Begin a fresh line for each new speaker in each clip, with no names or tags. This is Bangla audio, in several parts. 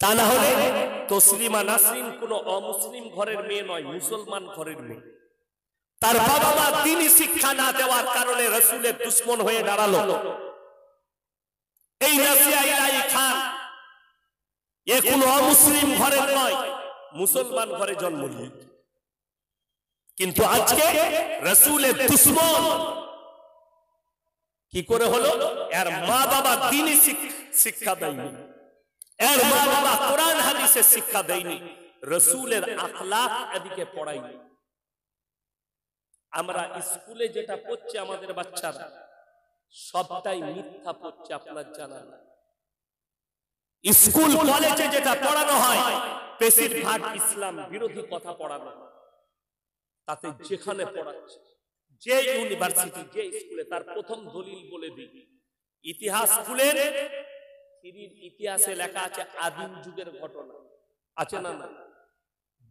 তা না হলে তসলিমা নাসরিন কোনো অমুসলিম ঘরের মেয়ে নয়, মুসলমান ঘরের মেয়ে। তার বাবা মা দ্বীনি শিক্ষা না দেওয়ার কারণে রাসূলের দুশমন হয়ে দাঁড়ালো। এই নাসিয়া ইলাহি খান এ কোনো অমুসলিম ঘরের নয়, মুসলমান ঘরে জন্ম নিয়েছে। কিন্তু আজকে রাসূলের দুশমন কি করে হলো? এর মা বাবা দ্বীনি শিক্ষা দেয়নি, এর মা বাবা কোরআন হাদিসের শিক্ষা দেয়নি, রাসূলের আখলাক এদিকে পড়ায়নি। আমরা স্কুলে যেটা পড়ছে আমাদের বাচ্চারা সবটাই মিথ্যা পড়ছে, আপনার জানা না। স্কুল কলেজে যেটা পড়ানো হয় বেশিরভাগ ইসলাম বিরোধী কথা পড়ানো হয়। তাতে যেখানে পড়াচ্ছে, যে ইউনিভার্সিটি, যে স্কুলে, তার প্রথম দলিল বলে দিই, ইতিহাস স্কুলের ইতিহাসে লেখা আছে আদিম যুগের ঘটনা, আছে না? না।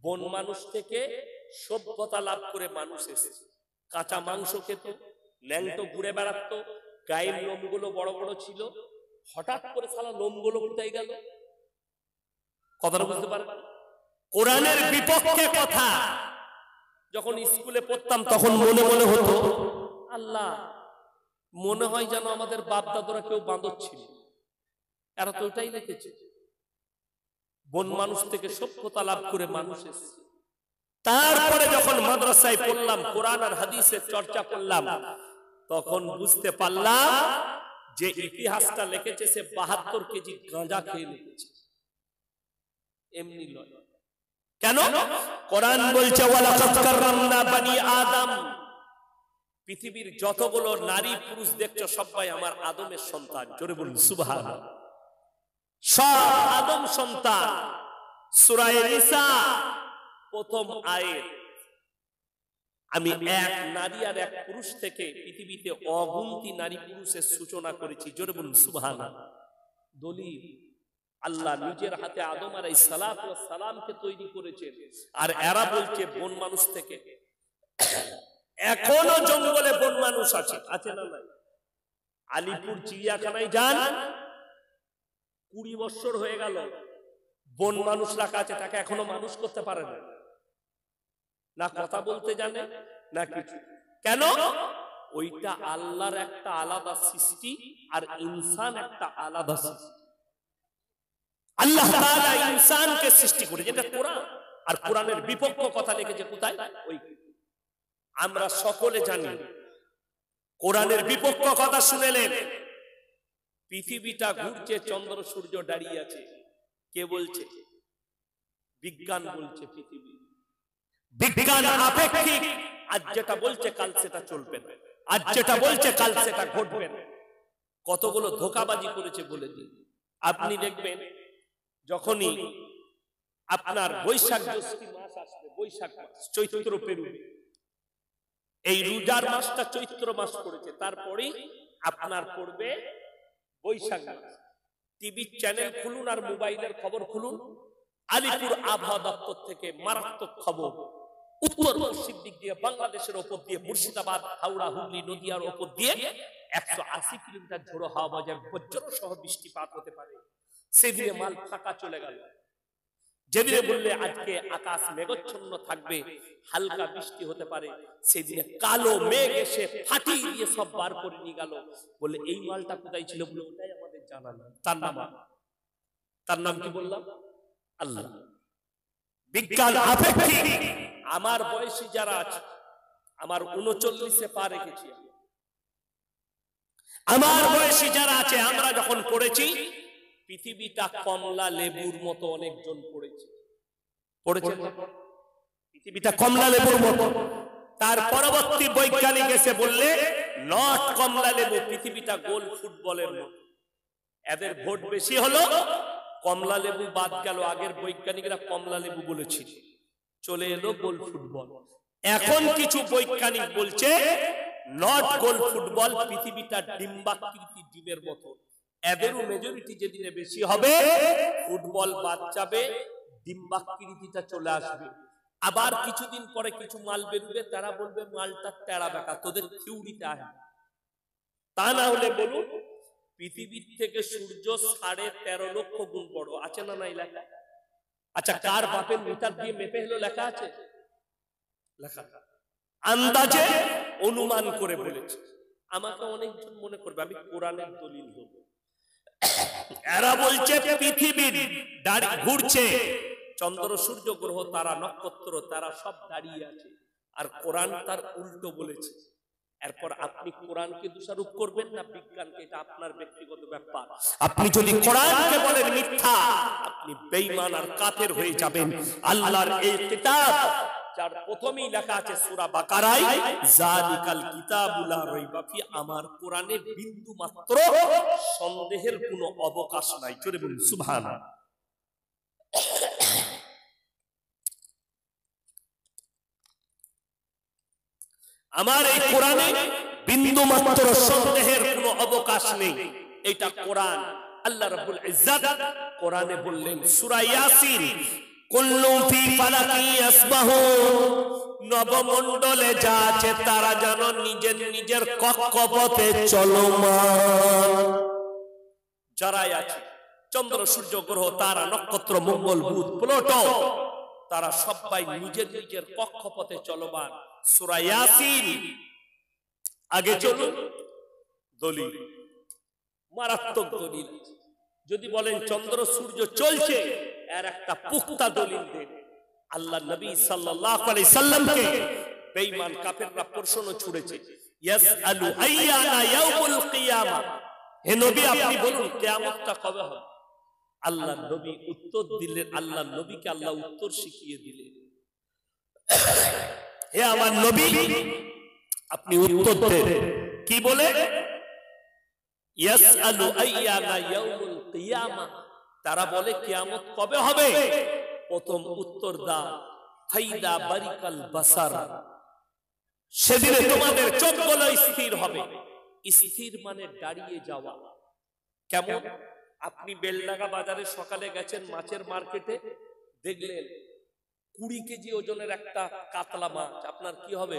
বন মানুষ থেকে সভ্যতা লাভ করে মানুষ এসেছে। কাঁচা মাংস খেত, ল্যাংটো ঘুরে বেড়াতো, গায়ের লোমগুলো বড় বড় ছিল। হঠাৎ করে সালা লোমগুলো কোথায় গেল? কথাটা বুঝতে পারেন? কোরআনের বিপক্ষে কথা যখন স্কুলে পড়তাম তখন মনে মনে হতো, আল্লাহ, মনে হয় যেন আমাদের বাপ দাদুরা কেউ বাঁদর ছিল, এরা তো ওটাই লিখেছে। বন মানুষ থেকে সভ্যতা লাভ করে মানুষ এসেছে। তারপরে যখন মাদ্রাসায় পড়লাম, কোরআন আর হাদিসের চর্চা করলাম, তখন বুঝতে পারলাম যে ইতিহাসটা লিখেছে সে 72 কেজি গাঁজা খেয়ে লিখেছে, এমনি নয়। কেন? কোরআন বলছে ওয়ালাকাদ কাররামনা বানি আদম, পৃথিবীর যতগুলো নারী পুরুষ দেখছো সবাই আমার আদমের সন্তান। জোরে বলুন সুবহানাল্লাহ। সব আদম সন্তান। সূরা নিসা প্রথম আয়াত, আমি এক নারী আর এক পুরুষ থেকে পৃথিবীতে অগুন্তি নারী পুরুষের সূচনা করেছি। জোরে বলুন সুবহানাল্লাহ। দলিল, আল্লাহ নিজের হাতে আদম আলাইহিস সালামকে তৈরি করেছেন, আর এরা বলছে বন মানুষ থেকে। এখনো জঙ্গলে বন মানুষ আছে, আছে না? নাই। আলিপুর চিড়িয়াখানায় যান, 20 বছর হয়ে গেল, বন মানুষ রাখা আছে, তাকে এখনো মানুষ করতে পারে না, না কথা বলতে জানে না কিছু। কেন? ওইটা আল্লাহর একটা আলাদা সৃষ্টি, আর ইনসান একটা আলাদা সৃষ্টি। আল্লাহ তাআলা ইনসানকে সৃষ্টি করেছেন, এটা কোরআন। আর কোরআনের বিপক্ষ কথা লিখেছে কোথায়? ওই আমরা সকলে জানি। কোরআনের বিপক্ষ কথা শুনেলেন, পৃথিবীটা ঘুরছে, চন্দ্র সূর্য দাঁড়িয়ে আছে। কে বলছে? বিজ্ঞান বলছে পৃথিবী। বিজ্ঞান আপেক্ষিক, আজ যেটা বলছে কাল সেটা চলবে না, আজ যেটা বলছে কাল সেটা ঘটবে না। কতগুলো ধোঁকাবাজি করেছে বলে দিই। আপনি দেখবেন যখনই আপনার বৈশাখ জ্যৈষ্ঠী মাস আসবে, বৈশাখ মাস, চৈত্র পেরুবে, এই রোজার মাসটা চৈত্র মাস পড়েছে, তারপরেই আপনার পড়বে বৈশাখ মাস। টিভি চ্যানেল খুলুন আর মোবাইলের খবর খুলুন, আলিপুর আবহাওয়া দপ্তর থেকে মারাত্মক খবর, উত্তর পশ্চিম দিক দিয়ে বাংলাদেশের ওপর দিয়ে মুর্শিদাবাদ, হাওড়া, হুগলি, নদিয়ার ওপর দিয়ে 180 কিলোমিটার ঝোড়ো হাওয়া বয়ে বজ্র সহ বৃষ্টিপাত হতে পারে। সেদিনে মাল ফাঁকা চলে গেল। যেদিনে বললে আজকে আকাশ মেঘাচ্ছন্ন থাকবে, হালকা বৃষ্টি হতে পারে, সেদিনে কালো মেঘ এসে ফাটিয়ে দিয়ে সব বার করে নিয়ে গেল। বলে এই মালটা কোথায় ছিল? বলে ওটাই আমাদের জানা না। তার নাম কি বললাম? আল্লাহ। বিজ্ঞান আপেক্ষিক। আমার বয়সী যারা আছে, আমার 39-এ পা রেখেছি, আমার বয়সী যারা আছে, আমরা যখন পড়েছি পৃথিবীটা কমলা লেবুর মতো অনেকজন পড়েছেন। পৃথিবীটা কমলা লেবুর মতো। তার পরবর্তী বৈজ্ঞানিক এসে বললে নট কমলা লেবু, পৃথিবীটা গোল ফুটবলের মতো। এদের ভোট বেশি হলো, কমলা লেবু বাদ গেল। আগের বৈজ্ঞানিকরা কমলা লেবু বলেছিল, চলে এলো গোল ফুটবল। এখন কিছু বৈজ্ঞানিক বলছে নট গোল ফুটবল, পৃথিবীটা ডিম্বাকৃতি, ডিমের মতো। এদেরও মেজরিটি যেদিনে বেশি হবে, ফুটবল বাদ যাবে, ডিম্বাকৃতিটা চলে আসবে। আবার কিছুদিন পরে কিছু মাল বেরোবে, তারা বলবে মালটা টেরা বেকা, তোদের থিওরিতে আসবে। তা না হলে বলুন পৃথিবীর থেকে সূর্য 13.5 লক্ষ গুণ বড়, আছে না নাই লেখা? আচ্ছা, কার বাপের মিটার দিয়ে মেপে হলো লেখা আছে? লেখা আন্দাজে অনুমান করে বলেছে। আমাকে অনেকজন মনে করবে আমি কোরআনের দলিল দেব। এরা বলছে পৃথিবীর ঘুরছে, চন্দ্র সূর্য গ্রহ তারা নক্ষত্র তারা সব দাঁড়িয়ে আছে, আর কোরআন তার উল্টো বলেছে। এরপর আপনি কোরআনকে দোষারোপ করবেন না বিজ্ঞানকে, এটা আপনার ব্যক্তিগত ব্যাপার। আপনি যদি কোরআনকে বলেন মিথ্যা, আপনি বেঈমান আর কাফের হয়ে যাবেন। আল্লাহর এই কিতাব যার প্রথমেই লেখা আছে সূরা বাকারায়, যালিকাল কিতাবু লা রাইবা ফি, আমার কোরআনে বিন্দু মাত্র সন্দেহের কোনো অবকাশ নাই। জোরে বলুন সুবহানাল্লাহ। আমার এই কোরআনে বিন্দু মাত্র সন্দেহের কোনো অবকাশ নেই। এটা কোরআন। আল্লাহ রাব্বুল ইজ্জাত কোরআনে বললেন সূরা ইয়াসিন, কুল্লু ফি ফালাকি ইয়াসবাহুন, নবমণ্ডলে যা আছে তারা যেন নিজের নিজের কক্ষপথে চলমান। যারাই আছে চন্দ্র সূর্য গ্রহ তারা নক্ষত্র মঙ্গল বুধ প্লুটো, তারা সবাই নিজের নিজের কক্ষপথে চলমান। সূরা ইয়াসিন। আগে চলুন দলিল, মারাত্মক দলিল। যদি বলেন চন্দ্র সূর্য চলছে, এর একটা পুখতা দলিল দেন। আল্লাহ নবী সাল্লাল্লাহু আলাইহি সাল্লামকে বেঈমান কাফেররা প্রশ্ন ছুড়েছে, ইয়াসআলু আইয়ানা ইয়াউমুল কিয়ামা, হে নবী আপনি বলুন কিয়ামতটা কবে হবে? আল্লাহ নবী উত্তর দিলেন, আল্লাহ নবীকে আল্লাহ উত্তর শিখিয়ে দিলেন, হে আমার নবী আপনি উত্তর দেন। কি বলে? ইয়াসআলু আইয়ানা ইয়াউমুল কিয়ামা, তারা বলে কিয়ামত কবে হবে? প্রথম উত্তর দাও, ফাইদা বারিকাল বাসার, সেদিনে তোমাদের চোখগুলো স্থির হবে। স্থির মানে দাঁড়িয়ে যাওয়া। কেমন? আপনি বেলডাঙ্গা বাজারে সকালে গেছেন মাছের মার্কেটে, দেখলেন 20 কেজি ওজনের একটা কাতলা মাছ, আপনার কি হবে?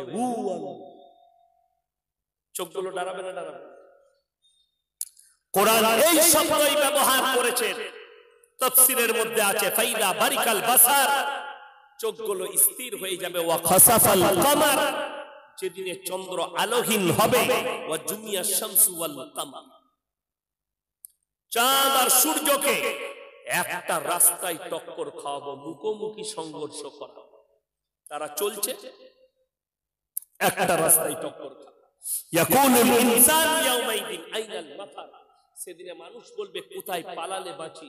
চোখগুলো দাঁড়াবে না দাঁড়াবে? কোরআন এই শব্দই ব্যবহার করেছেন, তাফসীরের মধ্যে আছে ফাইদা বারিকাল বাসার, চোখগুলো স্থির হয়ে যাবে। ওয়া খাসাফাল কামার, যেদিনে চন্দ্র আলোহীন হবে। ওয়া জুমিয়া শামসু ওয়াল কামার, চাঁদ আর সূর্যকে একটা রাস্তায় টক্কর খাওয়াবো, মুখোমুখি সংঘর্ষ করাবো। তারা চলছে একটা রাস্তায় টক্কর খাওয়াবো। ইয়াকুলুল ইনসানু ইয়াওমাইদিন আইনাল মাফার, সেদিনে মানুষ বলবে কোথায় পালালে বাঁচি।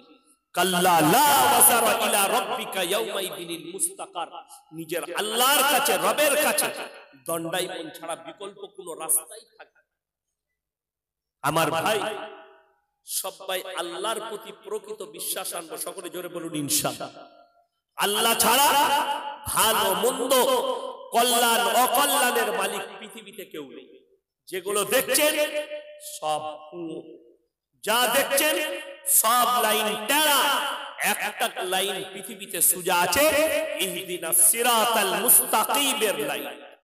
কাল্লা লা ওয়াসারা ইলা রাব্বিকা ইয়াওমাইদিনিল মুস্তাকার, নিজের আল্লাহর কাছে রবের কাছে দণ্ডায়মান ছাড়া বিকল্প কোনো রাস্তাই থাকে না। আমার ভাই সবাই আল্লাহর প্রতি প্রকৃত বিশ্বাস আনবো, সকলে জোরে বলুন ইনশাআল্লাহ। আল্লাহ ছাড়া ভালো মন্দ কল্যাণ অকল্যাণের মালিক পৃথিবীতে কেউ নেই। যেগুলো দেখছেন সব যা দেখছেন সব লাইন টেরা, একটা লাইন পৃথিবীতে সোজা আছে, ইহদিনাস সিরাতাল মুস্তাকিমের লাইন।